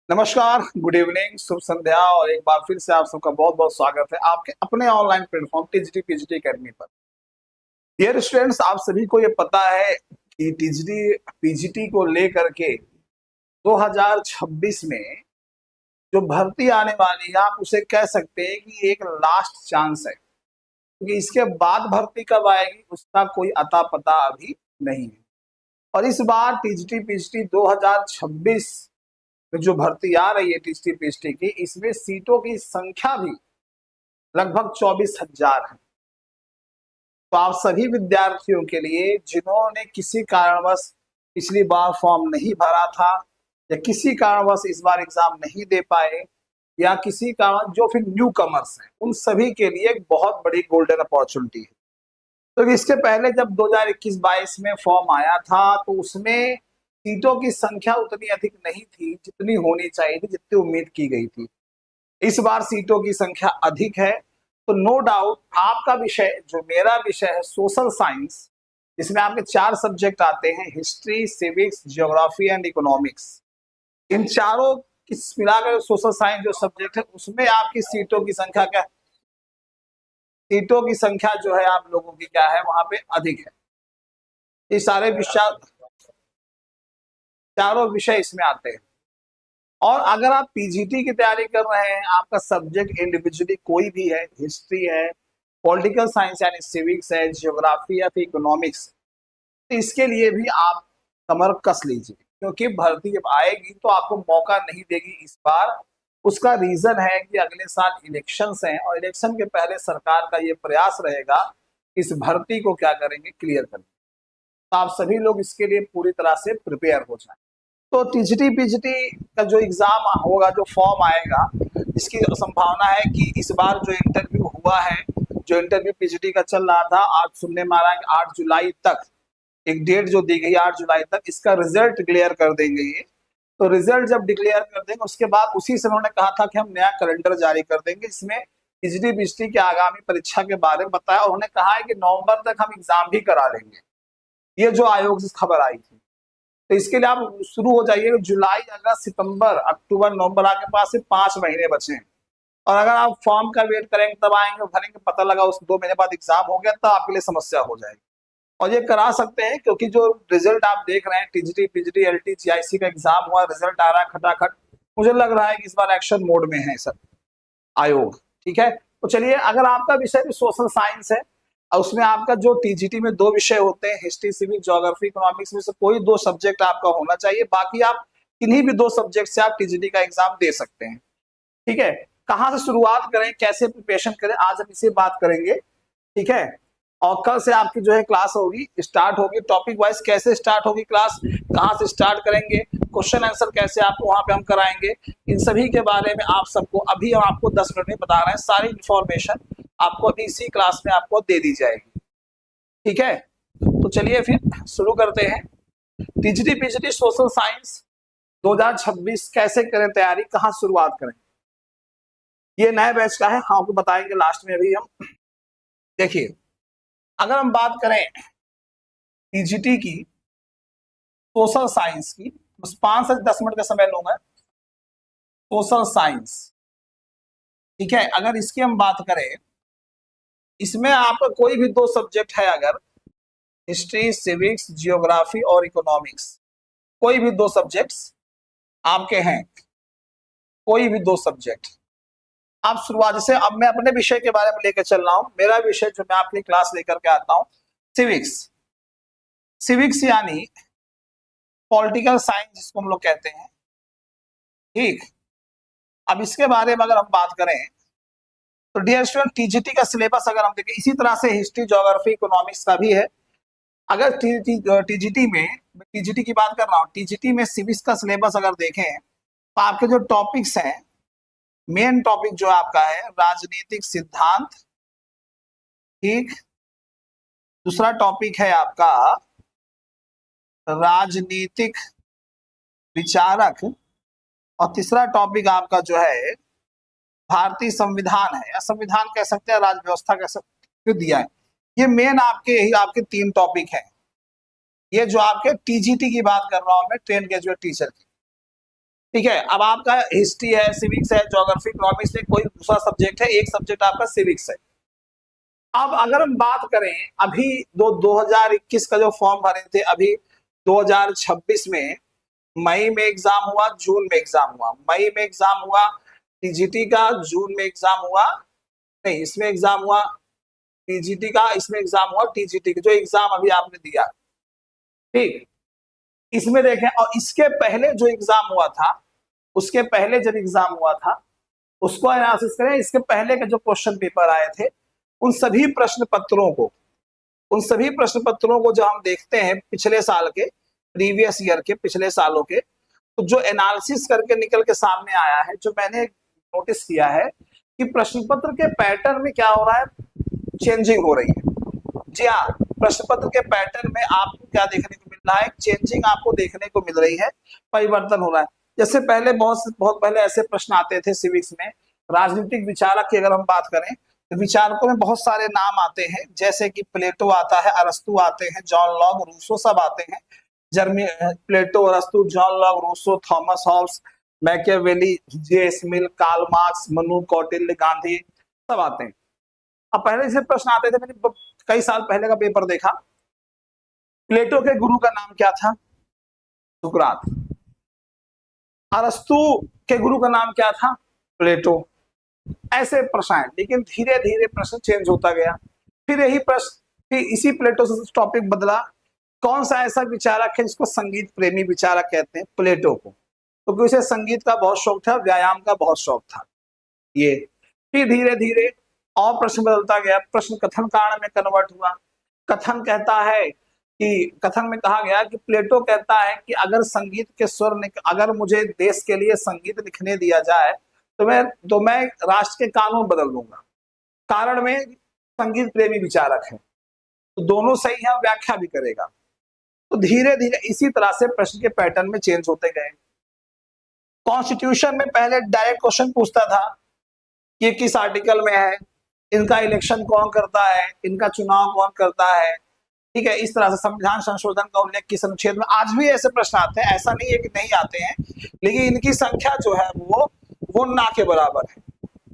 नमस्कार, good evening, शुभ संध्या और एक बार फिर से आप सबका बहुत बहुत स्वागत है आपके अपने online platform TGT PGT academy पर। डियर स्टूडेंट्स, आप सभी को ये पता है कि टीजीटी पीजीटी को लेकर के 2026 में जो भर्ती आने वाली है, आप उसे कह सकते हैं कि एक लास्ट चांस है, क्योंकि इसके बाद भर्ती कब आएगी उसका कोई अता पता अभी नहीं है। और इस बार टीजीटी पीजीटी 2026 जो भर्ती आ रही है टीजीटी पीजीटी की, इसमें सीटों की संख्या भी लगभग 24,000 है। तो आप सभी विद्यार्थियों के लिए जिन्होंने किसी कारणवश पिछली बार फॉर्म नहीं भरा था या किसी कारणवश इस बार एग्जाम नहीं दे पाए या किसी कारण जो फिर न्यू कमर्स हैं, उन सभी के लिए एक बहुत बड़ी गोल्डन अपॉर्चुनिटी है। तो इसके पहले जब 2021-22 में फॉर्म आया था तो उसमें सीटों की संख्या उतनी अधिक नहीं थी जितनी होनी चाहिए थी, जितनी उम्मीद की गई थी। इस बार सीटों की संख्या अधिक है, तो नो डाउट आपका विषय जो मेरा विषय है सोशल साइंस, इसमें आपके 4 सब्जेक्ट आते हैं, history, civics, geography and economics. इन चारों की मिलाकर सोशल साइंस जो सब्जेक्ट है उसमें आपकी सीटों की संख्या क्या, सीटों की संख्या जो है आप लोगों की क्या है वहां पे अधिक है। ये सारे विषय, चारों विषय इसमें आते हैं। और अगर आप पीजीटी की तैयारी कर रहे हैं, आपका सब्जेक्ट इंडिविजुअली कोई भी है, हिस्ट्री है, पॉलिटिकल साइंस यानी सिविक्स है, जियोग्राफी या फिर इकोनॉमिक्स, तो इसके लिए भी आप कमर कस लीजिए, क्योंकि भर्ती जब आएगी तो आपको मौका नहीं देगी इस बार। उसका रीजन है कि अगले साल इलेक्शंस हैं और इलेक्शन के पहले सरकार का ये प्रयास रहेगा इस भर्ती को क्या करेंगे, क्लियर करेंगे। तो आप सभी लोग इसके लिए पूरी तरह से प्रिपेयर हो जाए। तो टीजीटी पीजीटी का जो एग्जाम होगा, जो फॉर्म आएगा, इसकी संभावना है कि इस बार जो इंटरव्यू हुआ है, जो इंटरव्यू पीजीटी का चल रहा था, आज सुनने में आ रहा है कि 8 जुलाई तक एक डेट जो दी गई, 8 जुलाई तक इसका रिजल्ट डिक्लेयर कर देंगे ये। तो रिजल्ट जब डिक्लेयर कर देंगे उसके बाद उसी से उन्होंने कहा था कि हम नया कैलेंडर जारी कर देंगे, इसमें टीजीटी पीजीटी की आगामी परीक्षा के बारे में बताया। उन्होंने कहा है कि नवंबर तक हम एग्जाम भी करा लेंगे, ये जो आयोग से खबर आई थी। तो इसके लिए आप शुरू हो जाइए। जुलाई, अगस्त, सितंबर, अक्टूबर, नवंबर, आपके पास से 5 महीने बचे हैं। और अगर आप फॉर्म का वेट करेंगे तब आएंगे भरेंगे, पता लगा उस 2 महीने बाद एग्जाम हो गया, तो आपके लिए समस्या हो जाएगी। और ये करा सकते हैं क्योंकि जो रिजल्ट आप देख रहे हैं, टीजीटी पीजीटी एलटी जीआईसी का एग्जाम हुआ, रिजल्ट आ रहा है खटाखट, मुझे लग रहा है कि इस बार एक्शन मोड में है सब आयोग। ठीक है, तो चलिए, अगर आपका विषय भी सोशल साइंस है और उसमें आपका जो टीजीटी में 2 विषय होते हैं, हिस्ट्री, सिविक, ज्योग्राफी, इकोनॉमिक्स, में से कोई 2 सब्जेक्ट आपका होना चाहिए, बाकी आप किन्हीं भी 2 सब्जेक्ट से आप टीजीटी का एग्जाम दे सकते हैं। ठीक है, कहाँ से शुरुआत करें, कैसे प्रिपरेशन करें, आज हम इसे बात करेंगे। ठीक है, और कल से आपकी जो है क्लास होगी, स्टार्ट होगी, टॉपिक वाइज कैसे स्टार्ट होगी क्लास, कहाँ से स्टार्ट करेंगे, क्वेश्चन आंसर कैसे आपको वहां पे हम कराएंगे, इन सभी के बारे में आप सबको अभी हम आपको 10 मिनट में बता रहे हैं। सारी इंफॉर्मेशन आपको अभी इसी क्लास में आपको दे दी जाएगी। ठीक है, तो चलिए फिर शुरू करते हैं। टीजीटी पीजीटी सोशल साइंस 2026 कैसे करें तैयारी, कहाँ शुरुआत करें, ये नए बैच का है, हम आपको बताएंगे लास्ट में। अभी हम देखिए, अगर हम बात करें टीजीटी की सोशल साइंस की, बस 5 से 10 मिनट का समय लूंगा। सोशल साइंस, ठीक है, अगर इसकी हम बात करें, इसमें आपका कोई भी 2 सब्जेक्ट है, अगर हिस्ट्री, सिविक्स, जियोग्राफी और इकोनॉमिक्स, कोई भी 2 सब्जेक्ट्स आपके हैं, कोई भी 2 सब्जेक्ट आप शुरुआत। जैसे अब मैं अपने विषय के बारे में लेकर चल रहा हूं, मेरा विषय जो मैं आपकी क्लास लेकर के आता हूं, सिविक्स। सिविक्स यानी पॉलिटिकल साइंस जिसको हम लोग कहते हैं। ठीक, अब इसके बारे में अगर हम बात करें तो डियर स्टूडेंट, टीजीटी का सिलेबस अगर हम देखें, इसी तरह से हिस्ट्री, ज्योग्राफी, इकोनॉमिक्स का भी है। अगर टीजीटी में, टीजीटी की बात कर रहा हूं, टीजीटी में सिविक्स का सिलेबस अगर देखें तो आपके जो टॉपिक्स हैं, मेन टॉपिक जो आपका है राजनीतिक सिद्धांत। ठीक, दूसरा टॉपिक है आपका राजनीतिक विचारक, और तीसरा टॉपिक आपका जो है भारतीय संविधान है, या संविधान कह सकते हैं, राज्य व्यवस्था कह सकते, दिया है। ये मेन आपके 3 टॉपिक हैं। ये जो आपके टीजीटी की बात कर रहा हूं मैं, ट्रेन ग्रेजुएट टीचर की, ठीक है, अब आपका हिस्ट्री है, सिविक्स है, ज्योग्राफी, इकोनॉमिक्स है, कोई दूसरा सब्जेक्ट है, एक सब्जेक्ट आपका सिविक्स है। अब अगर हम बात करें अभी 2021 का जो फॉर्म भरे थे, अभी 2026 में मई में एग्जाम हुआ, जून में एग्जाम हुआ, मई में एग्जाम हुआ टीजीटी का, जून में एग्जाम हुआ, नहीं इसमें एग्जाम हुआ टीजीटी का, इसमें एग्जाम हुआ टीजीटी का, जो एग्जाम अभी आपने दिया, ठीक। इसमें देखें, और इसके पहले जो एग्जाम हुआ था, उसके पहले जब एग्जाम हुआ था उसको एनालिसिस करें, इसके पहले के जो क्वेश्चन पेपर आए थे उन सभी प्रश्न पत्रों को जो हम देखते हैं पिछले साल के, प्रीवियस ईयर के, पिछले सालों के, तो जो एनालिसिस करके निकल के सामने आया है, जो मैंने नोटिस किया है कि प्रश्न पत्र के पैटर्न में क्या हो रहा है, चेंजिंग हो रही है। जी हाँ, प्रश्न पत्र के पैटर्न में आपको क्या देखने को मिल रहा है, चेंजिंग आपको देखने को मिल रही है, परिवर्तन हो रहा है। जैसे पहले बहुत पहले ऐसे प्रश्न आते थे सिविक्स में, राजनीतिक विचारक की अगर हम बात करें तो विचारकों में बहुत सारे नाम आते हैं, जैसे कि प्लेटो आता है, अरस्तु आते हैं, जॉन लॉक, रूसो सब आते हैं। Plato, Arastu, John Locke, Rousseau, Thomas Hobbes, Machiavelli, J S Mill, Karl Marx, Manu, Kautilya, Gandhi सब आते हैं। अब पहले से प्रश्न आते थे, मैंने कई साल पहले का पेपर देखा, प्लेटो के गुरु का नाम क्या था, सुकरात। अरस्तु के गुरु का नाम क्या था, प्लेटो। ऐसे प्रश्न आए, लेकिन धीरे धीरे प्रश्न चेंज होता गया। फिर यही प्रश्न, फिर इसी प्लेटो से टॉपिक बदला, कौन सा ऐसा विचारक है जिसको संगीत प्रेमी विचारक कहते हैं, प्लेटो को, तो क्योंकि उसे संगीत का बहुत शौक था, व्यायाम का बहुत शौक था ये। फिर धीरे धीरे और प्रश्न बदलता गया, प्रश्न कथन कारण में कन्वर्ट हुआ। कथन कहता है कि, कथन में कहा गया कि प्लेटो कहता है कि अगर संगीत के स्वर, अगर मुझे देश के लिए संगीत लिखने दिया जाए तो मैं राष्ट्र के कानून बदल दूंगा। कारण में संगीत प्रेमी विचारक है, तो दोनों सही है, व्याख्या भी करेगा। तो धीरे धीरे इसी तरह से प्रश्न के पैटर्न में चेंज होते गए। कॉन्स्टिट्यूशन में पहले डायरेक्ट क्वेश्चन पूछता था, ये किस आर्टिकल में है, इनका इलेक्शन कौन करता है, इनका चुनाव कौन करता है, ठीक है। इस तरह से संविधान संशोधन का उल्लेख किस अनुच्छेद में, आज भी ऐसे प्रश्न आते हैं, ऐसा नहीं है कि नहीं आते हैं, लेकिन इनकी संख्या जो है वो ना के बराबर है,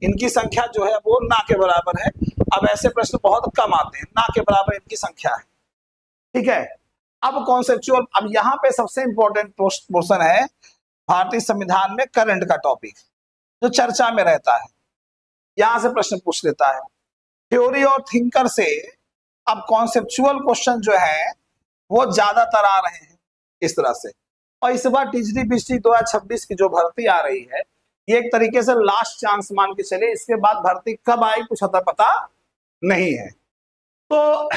इनकी संख्या जो है वो ना के बराबर है। अब ऐसे प्रश्न बहुत कम आते हैं, ना के बराबर इनकी संख्या है, ठीक है। अब कॉन्सेप्चुअल, अब यहाँ पे सबसे इंपॉर्टेंट पोर्शन है भारतीय संविधान में करंट का टॉपिक, जो चर्चा में रहता है, यहां से प्रश्न पूछ लेता है। थ्योरी और थिंकर से अब कॉन्सेप्चुअल क्वेश्चन जो है वो ज्यादातर आ रहे हैं इस तरह से। और इस बार टीजीटी बीजीटी 2026 की जो भर्ती आ रही है, ये एक तरीके से लास्ट चांस मान के चले, इसके बाद भर्ती कब आई कुछ अता पता नहीं है। तो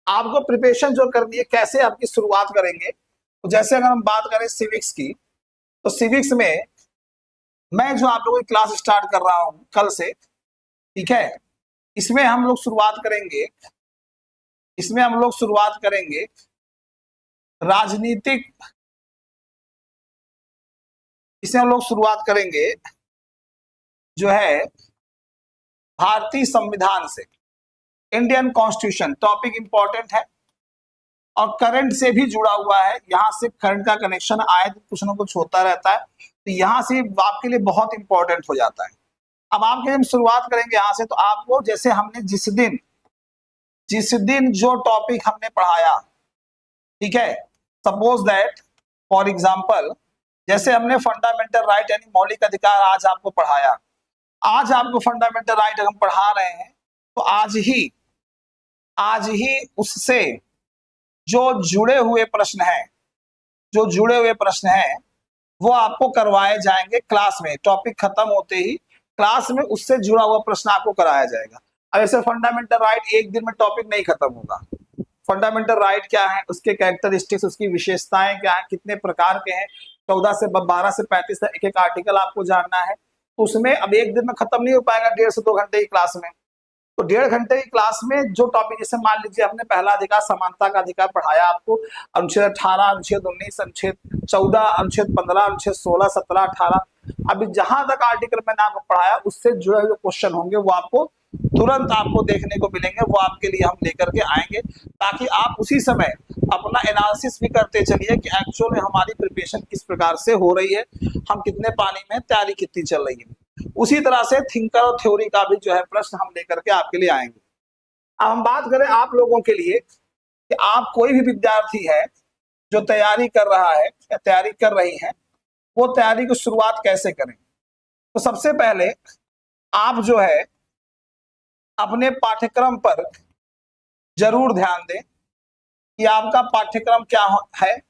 आपको प्रिपरेशन जो करनी है, कैसे आपकी शुरुआत करेंगे, तो जैसे अगर हम बात करें सिविक्स की, तो सिविक्स में मैं जो आप लोगों की क्लास स्टार्ट कर रहा हूं कल से, ठीक है, इसमें हम लोग शुरुआत करेंगे राजनीतिक, इसमें हम लोग शुरुआत करेंगे जो है भारतीय संविधान से, इंडियन कॉन्स्टिट्यूशन टॉपिक इंपॉर्टेंट है और करंट से भी जुड़ा हुआ है, यहां से करंट का कनेक्शन आए तो कुछ ना कुछ होता रहता है, तो यहां से आपके लिए बहुत इंपॉर्टेंट हो जाता है। अब आपके हम शुरुआत करेंगे यहां से, तो आपको जैसे हमने जिस दिन जो टॉपिक हमने पढ़ाया, ठीक है, सपोज दैट फॉर एग्जांपल जैसे हमने फंडामेंटल राइट यानी मौलिक अधिकार आज आपको पढ़ाया, आज आपको फंडामेंटल राइट हम पढ़ा रहे हैं, तो आज ही उससे जो जुड़े हुए प्रश्न हैं वो आपको करवाए जाएंगे क्लास में, टॉपिक खत्म होते ही क्लास में उससे जुड़ा हुआ प्रश्न आपको कराया जाएगा। अब ऐसे फंडामेंटल राइट एक दिन में टॉपिक नहीं खत्म होगा। फंडामेंटल राइट क्या है, उसके कैरेक्टरिस्टिक्स, उसकी विशेषताएं क्या है, कितने प्रकार के हैं, 14 से 12 से 35 तक एक एक आर्टिकल आपको जानना है, तो उसमें अब एक दिन में खत्म नहीं हो पाएगा, 1.5 से 2 घंटे की क्लास में। तो 1.5 घंटे की क्लास में जो टॉपिक, जैसे मान लीजिए हमने पहला अधिकार समानता का अधिकार पढ़ाया आपको, अनुच्छेद 18, अनुच्छेद 19, अनुच्छेद 14, अनुच्छेद 15, अनुच्छेद 16, 17, 18, अभी जहां तक आर्टिकल मैंने आपको पढ़ाया उससे जुड़े हुए क्वेश्चन होंगे वो आपको तुरंत आपको देखने को मिलेंगे, वो आपके लिए हम लेकर के आएंगे, ताकि आप उसी समय अपना एनालिसिस भी करते चलिए कि एक्चुअल में हमारी प्रिपरेशन किस प्रकार से हो रही है, हम कितने पानी में, तैयारी कितनी चल रही है। उसी तरह से थिंकर और थ्योरी का भी जो है प्रश्न हम लेकर के आपके लिए आएंगे। अब हम बात करें आप लोगों के लिए कि आप कोई भी विद्यार्थी है जो तैयारी कर रहा है या तैयारी कर रही है, वो तैयारी की शुरुआत कैसे करें। तो सबसे पहले आप जो है अपने पाठ्यक्रम पर जरूर ध्यान दें कि आपका पाठ्यक्रम क्या है।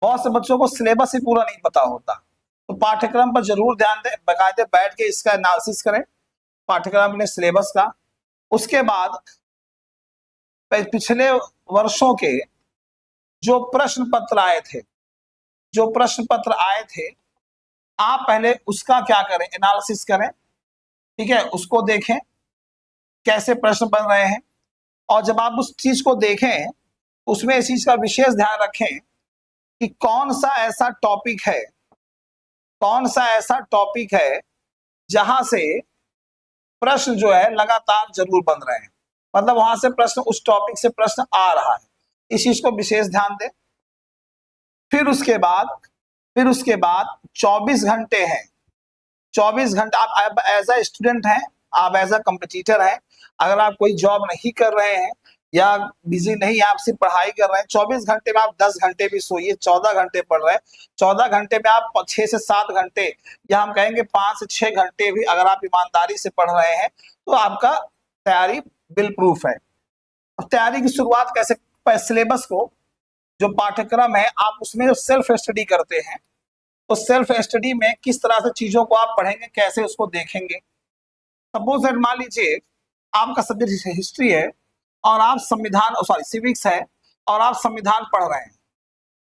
बहुत से बच्चों को सिलेबस ही पूरा नहीं पता होता, तो पाठ्यक्रम पर जरूर ध्यान दें, बाकायदे बैठ के इसका एनालिसिस करें पाठ्यक्रम में सिलेबस का। उसके बाद पिछले वर्षों के जो प्रश्न पत्र आए थे, आप पहले उसका क्या करें, एनालिसिस करें, ठीक है, उसको देखें कैसे प्रश्न बन रहे हैं। और जब आप उस चीज को देखें, उसमें इस चीज का विशेष ध्यान रखें कि कौन सा ऐसा टॉपिक है जहां से प्रश्न जो है लगातार जरूर बन रहे हैं, मतलब वहां से प्रश्न, उस टॉपिक से प्रश्न आ रहा है, इस चीज को विशेष ध्यान दें। फिर उसके बाद 24 घंटे हैं, 24 घंटा आप एज अ स्टूडेंट हैं, आप एज अ कॉम्पिटिटर हैं, अगर आप कोई जॉब नहीं कर रहे हैं या बिजी नहीं, आप सिर्फ पढ़ाई कर रहे हैं, 24 घंटे में आप 10 घंटे भी सोइए, 14 घंटे पढ़ रहे हैं, 14 घंटे में आप 6 से 7 घंटे या हम कहेंगे 5 से 6 घंटे भी अगर आप ईमानदारी से पढ़ रहे हैं, तो आपका तैयारी बिल प्रूफ है। तैयारी की शुरुआत कैसे, सिलेबस को, जो पाठ्यक्रम है आप उसमें सेल्फ स्टडी करते हैं, तो सेल्फ स्टडी में किस तरह से चीजों को आप पढ़ेंगे, कैसे उसको देखेंगे। सपोज दैट मान लीजिए आपका सब्जेक्ट हिस्ट्री है और आप सिविक्स है और आप संविधान पढ़ रहे हैं,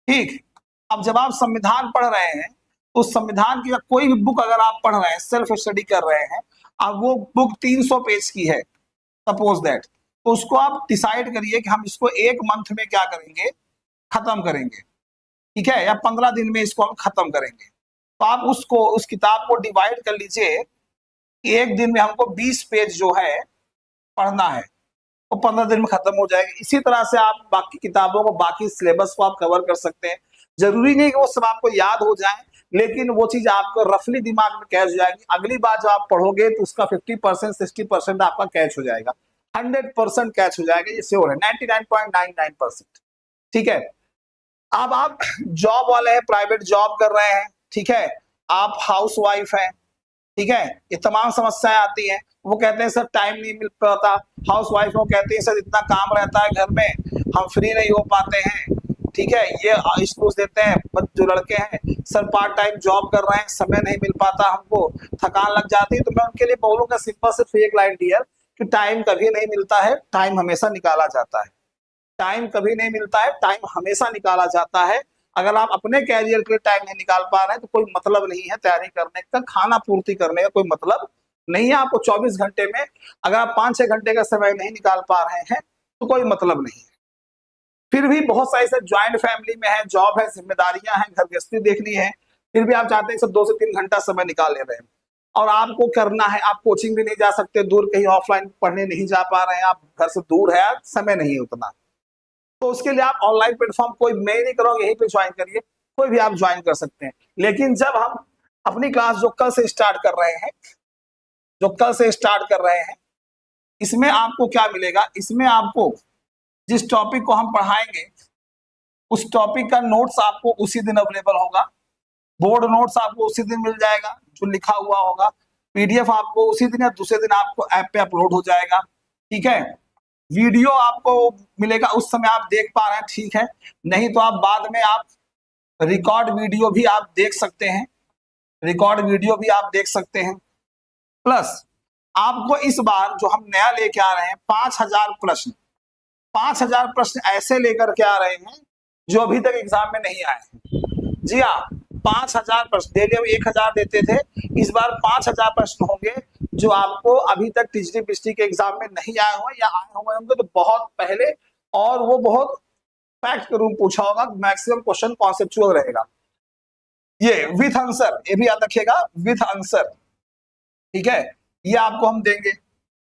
ठीक। अब जब आप संविधान पढ़ रहे हैं तो संविधान की कोई भी बुक अगर आप पढ़ रहे हैं, सेल्फ स्टडी कर रहे हैं, अब वो बुक 300 पेज की है सपोज दैट, तो उसको आप डिसाइड करिए कि हम इसको 1 मंथ में क्या करेंगे, खत्म करेंगे, ठीक है, या 15 दिन में इसको हम खत्म करेंगे। तो आप उस किताब को डिवाइड कर लीजिए कि 1 दिन में हमको 20 पेज जो है पढ़ना है, वो 15 दिन में खत्म हो जाएगा। इसी तरह से आप बाकी किताबों को, बाकी सिलेबस को आप कवर कर सकते हैं। जरूरी नहीं कि वो सब आपको याद हो जाए, लेकिन वो चीज आपको रफली दिमाग में कैच हो जाएगी। अगली बार जब आप पढ़ोगे तो उसका 50% 60% आपका कैच हो जाएगा, 100% कैच हो जाएगा, ये श्योर है, 99.99%, ठीक है। अब आप जॉब वाले हैं, प्राइवेट जॉब कर रहे हैं, ठीक है, आप हाउस वाइफ हैं, ठीक है, ये तमाम समस्याएं आती हैं। वो कहते हैं सर टाइम नहीं मिल पाता, हाउस वाइफ को कहते हैं सर इतना काम रहता है घर में, हम फ्री नहीं हो पाते हैं, ठीक है। ये एक्सक्यूज देते हैं जो लड़के हैं, सर पार्ट टाइम जॉब कर रहे हैं, समय नहीं मिल पाता हमको, थकान लग जाती है। तो मैं उनके लिए बोलूंगा सिंपल सिर्फ एक लाइन डियर कि टाइम कभी नहीं मिलता है, टाइम हमेशा निकाला जाता है। टाइम कभी नहीं मिलता है, टाइम हमेशा निकाला जाता है। अगर आप अपने कैरियर के लिए टाइम नहीं निकाल पा रहे हैं तो कोई मतलब नहीं है तैयारी करने का, खाना पूर्ति करने का कोई मतलब नहीं है। आपको 24 घंटे में अगर आप 5-6 घंटे का समय नहीं निकाल पा रहे हैं तो कोई मतलब नहीं है। फिर भी बहुत सारे से ज्वाइंट फैमिली में है, जॉब है, जिम्मेदारियां हैं, घर गृहस्थी देखनी है, फिर भी आप चाहते हैं सब 2 से 3 घंटा समय निकाल ले रहे हैं और आपको करना है। आप कोचिंग भी नहीं जा सकते, दूर कहीं ऑफलाइन पढ़ने नहीं जा पा रहे हैं, आप घर से दूर है, समय नहीं है उतना, तो उसके लिए आप ऑनलाइन प्लेटफॉर्म, कोई मैं नहीं करूँगा, यहीं पे ज्वाइन करिए, कोई भी आप ज्वाइन कर सकते हैं। लेकिन जब हम अपनी क्लास जो कल से स्टार्ट कर रहे हैं, इसमें आपको क्या मिलेगा, इसमें आपको जिस टॉपिक को हम पढ़ाएंगे उस टॉपिक का नोट्स आपको उसी दिन अवेलेबल होगा, बोर्ड नोट्स आपको उसी दिन मिल जाएगा जो लिखा हुआ होगा, पीडीएफ आपको उसी दिन या दूसरे दिन आपको ऐप पे अपलोड हो जाएगा, ठीक है। वीडियो आपको मिलेगा, उस समय आप देख पा रहे हैं, ठीक है, नहीं तो आप बाद में आप रिकॉर्ड वीडियो भी आप देख सकते हैं, प्लस आपको इस बार जो हम नया लेके आ रहे हैं 5000 प्रश्न ऐसे लेकर के आ रहे हैं जो अभी तक एग्जाम में नहीं आए हैं। जी हाँ, 5000 प्रश्न, डेली हम 1000 देते थे, इस बार 5000 प्रश्न होंगे जो आपको अभी तक टीचरी पिछली के एग्जाम में नहीं आए हुए या आए हुए होंगे तो बहुत पहले, और वो बहुत फैक्ट के रूप पूछा होगा, मैक्सिमम क्वेश्चन कॉन्सेप्चुअल रहेगा। ये विथ आंसर, ये भी याद रखिएगा, विथ आंसर, ठीक है, ये आपको हम देंगे।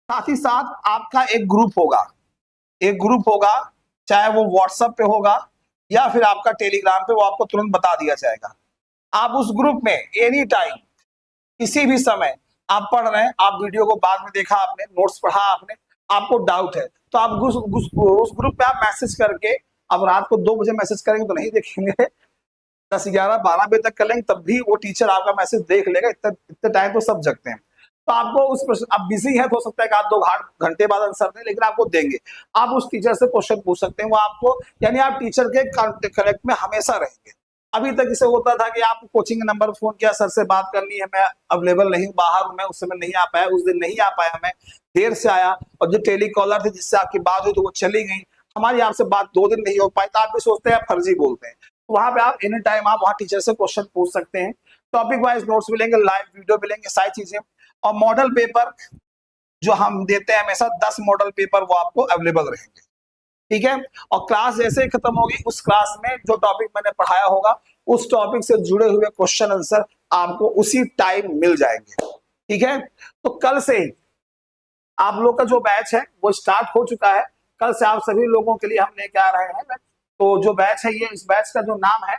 साथ ही साथ आपका एक ग्रुप होगा, चाहे वो व्हाट्सएप पे होगा या फिर आपका टेलीग्राम पे, वो आपको तुरंत बता दिया जाएगा। आप उस ग्रुप में एनी टाइम, किसी भी समय आप पढ़ रहे हैं, आप वीडियो को बाद में देखा आपने, नोट्स पढ़ा आपने, आपको डाउट है तो आप उस ग्रुप पे आप मैसेज करके, अब रात को 2 बजे मैसेज करेंगे तो नहीं देखेंगे, 10, 11, 12 बजे तक कर लेंगे तब भी वो टीचर आपका मैसेज देख लेगा, इतने टाइम तो सब जगते हैं। तो आपको उस प्रश्न, आप बिजी है तो हो सकता है कि आप 2 घंटे बाद आंसर दें, लेकिन आपको देंगे। आप उस टीचर से क्वेश्चन पूछ सकते हैं, वो आपको, यानी आप टीचर के कनेक्ट में हमेशा रहेंगे। अभी तक इसे होता था कि आप कोचिंग नंबर फोन किया, सर से बात करनी है, मैं अवेलेबल नहीं हूँ, बाहर हूँ मैं, उस समय नहीं आ पाया, उस दिन नहीं आ पाया, मैं देर से आया, और जो टेलीकॉलर थे जिससे आपकी बात हुई तो वो चली गई, हमारी आपसे बात 2 दिन नहीं हो पाई, तो आप भी सोचते हैं फर्जी बोलते हैं। तो वहां पे आप एनी टाइम आप वहां टीचर से क्वेश्चन पूछ सकते हैं। टॉपिक वाइज नोट्स मिलेंगे, लाइव वीडियो मिलेंगे, सारी चीजें। और मॉडल पेपर जो हम देते हैं हमेशा 10 मॉडल पेपर वो आपको अवेलेबल रहेंगे, ठीक है। और क्लास जैसे ही खत्म होगी, उस क्लास में जो टॉपिक मैंने पढ़ाया होगा उस टॉपिक से जुड़े हुए क्वेश्चन आंसर आपको उसी टाइम मिल जाएंगे, ठीक है। तो कल से आप लोग का जो बैच है वो स्टार्ट हो चुका है। कल से आप सभी लोगों के लिए हम लेके आ रहे हैं, तो जो बैच है, ये इस बैच का जो नाम है,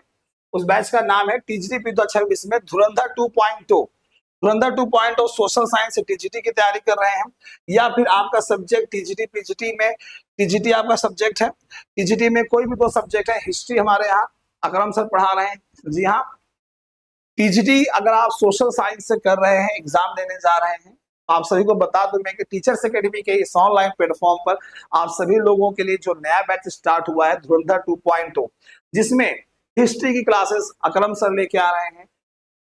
उस बैच का नाम है टीजीटी P26 में धुरंधर 2.0। धुरंधर 2.0 सोशल साइंस से टीजीटी की तैयारी कर रहे हैं, या फिर आपका सब्जेक्ट टीजीटी पीजीटी में, टीजीटी आपका सब्जेक्ट है, टीजीटी में कोई भी 2 सब्जेक्ट है। हिस्ट्री हमारे यहाँ अकरम सर पढ़ा रहे हैं, जी हाँ। टीजीटी अगर आप सोशल साइंस से कर रहे हैं, एग्जाम देने जा रहे हैं, आप सभी को बता दूं मैं कि टीचर्स एकेडमी के इस ऑनलाइन प्लेटफॉर्म पर आप सभी लोगों के लिए जो नया बैच स्टार्ट हुआ है धुरंधर 2.0, जिसमें हिस्ट्री की क्लासेस अकरम सर लेके आ रहे हैं,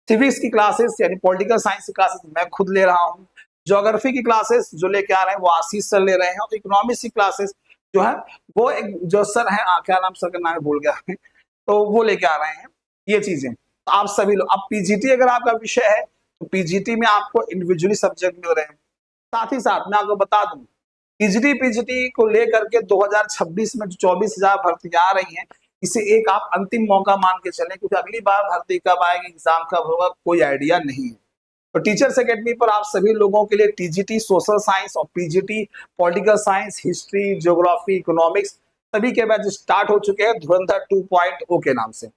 सिविक्स की क्लासेस यानी पॉलिटिकल साइंस की क्लासेस मैं खुद ले रहा हूँ, ज्योग्राफी की क्लासेस जो लेके आ रहे हैं वो आशीष सर ले रहे हैं, और इकोनॉमिक्स की क्लासेस जो है वो एक जो सर है, क्या नाम सर का नाम भूल गया तो वो लेके आ रहे हैं ये चीजें। तो आप सभी लोग, अब पीजीटी अगर आपका विषय है तो पीजीटी में आपको इंडिविजुअली सब्जेक्ट मिल रहे हैं। साथ ही साथ मैं आपको बता दूं, टीजीटी पीजीटी को लेकर के 2026 में जो 24,000 भर्तियां आ रही हैं, इसे एक आप अंतिम मौका मान के चलें, क्योंकि अगली बार भर्ती कब आएगी, एग्जाम कब होगा, कोई आइडिया नहीं है। तो टीचर्स एकेडमी पर आप सभी लोगों के लिए टीजीटी सोशल साइंस और PGT political science, history, geography, economics सभी के बैच स्टार्ट हो चुके हैं धुरंधर 2.0 के नाम से।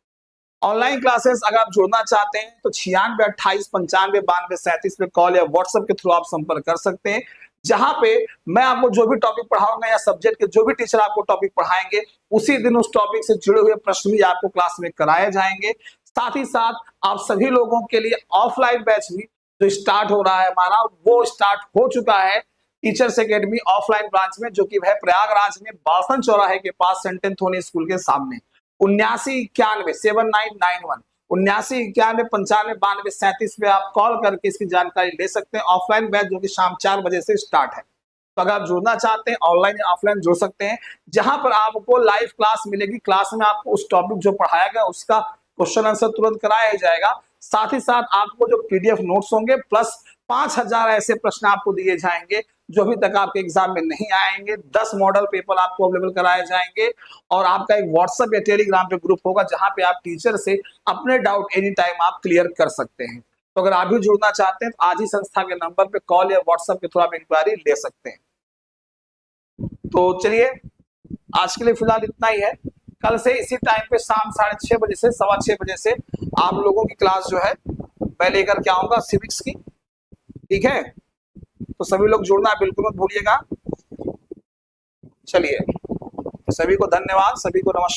ऑनलाइन क्लासेस अगर आप जुड़ना चाहते हैं तो 96 28 95 92 37 पे कॉल या व्हाट्सएप के थ्रू आप संपर्क कर सकते हैं, जहां पे मैं आपको जो भी टॉपिक पढ़ाऊंगा या सब्जेक्ट के जो भी टीचर आपको टॉपिक पढ़ाएंगे उसी दिन उस टॉपिक से जुड़े हुए प्रश्न भी आपको क्लास में कराए जाएंगे। साथ ही साथ आप सभी लोगों के लिए ऑफलाइन बैच भी जो स्टार्ट हो रहा है हमारा, वो स्टार्ट हो चुका है टीचर्स एकेडमी ऑफलाइन ब्रांच में, जो कि है प्रयागराज में बासन चौराहे के पास सेंट एंथोनी स्कूल के सामने। 7991 7991 पे आप कॉल करके इसकी जानकारी ले सकते हैं। ऑफलाइन बैच जो कि शाम 4 बजे से स्टार्ट है, तो अगर आप जुड़ना चाहते हैं ऑनलाइन या ऑफलाइन जुड़ सकते हैं, जहां पर आपको लाइव क्लास मिलेगी। क्लास में आपको उस टॉपिक जो पढ़ाया गया उसका क्वेश्चन आंसर तुरंत कराया जाएगा। साथ ही साथ आपको जो पीडीएफ नोट्स होंगे प्लस 5000 ऐसे प्रश्न आपको दिए जाएंगे जो अभी तक आपके एग्जाम में नहीं आएंगे। 10 मॉडल पेपर आपको अवेलेबल कराए जाएंगे, और आपका एक व्हाट्सएप या टेलीग्राम पे ग्रुप होगा जहां पे आप टीचर से अपने डाउट एनी टाइम आप क्लियर कर सकते हैं। तो अगर आप भी जुड़ना चाहते हैं तो आज ही संस्था के नंबर पे कॉल या व्हाट्सएप के थ्रू आप इंक्वायरी ले सकते हैं। तो चलिए आज के लिए फिलहाल इतना ही है। कल से इसी टाइम पे शाम 6:30 बजे से 6:15 बजे से आप लोगों की क्लास जो है मैं लेकर के आऊंगा सिविक्स की, ठीक है। तो सभी लोग जुड़ना बिल्कुल मत भूलिएगा। चलिए, सभी को धन्यवाद, सभी को नमस्कार।